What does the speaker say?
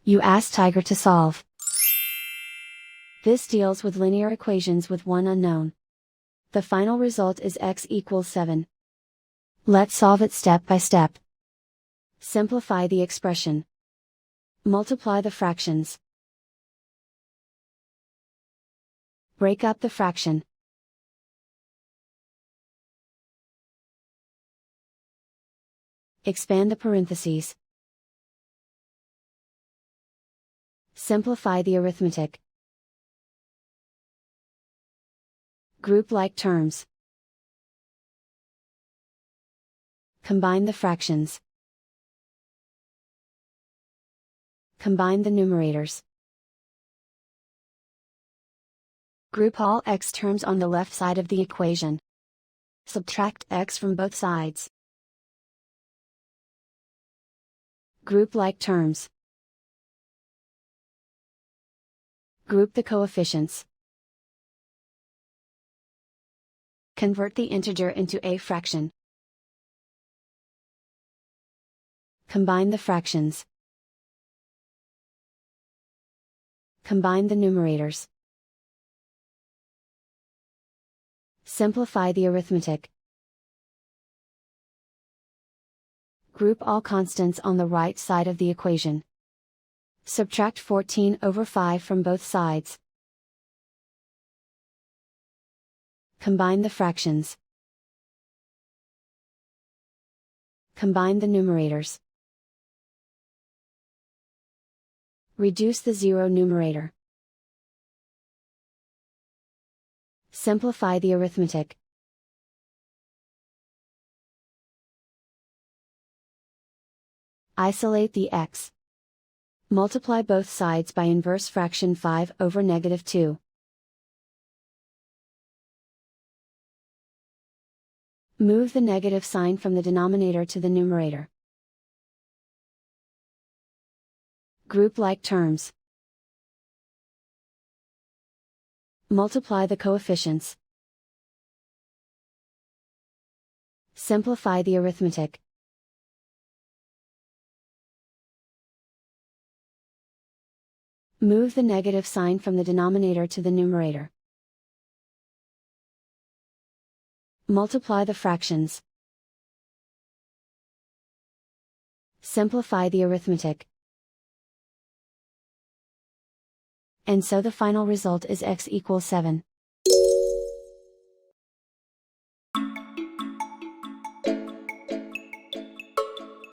You ask Tiger to solve. This deals with linear equations with one unknown. The final result is x equals 7. Let's solve it step by step. Simplify the expression. Multiply the fractions. Break up the fraction. Expand the parentheses. Simplify the arithmetic. Group like terms. Combine the fractions. Combine the numerators. Group all x terms on the left side of the equation. Subtract x from both sides. Group like terms. Group the coefficients. Convert the integer into a fraction. Combine the fractions. Combine the numerators. Simplify the arithmetic. Group all constants on the right side of the equation. Subtract 14 over 5 from both sides. Combine the fractions. Combine the numerators. Reduce the zero numerator. Simplify the arithmetic. Isolate the x. Multiply both sides by inverse fraction 5 over -2. Move the negative sign from the denominator to the numerator. Group like terms. Multiply the coefficients. Simplify the arithmetic. Move the negative sign from the denominator to the numerator. Multiply the fractions. Simplify the arithmetic. And so the final result is x equals 7.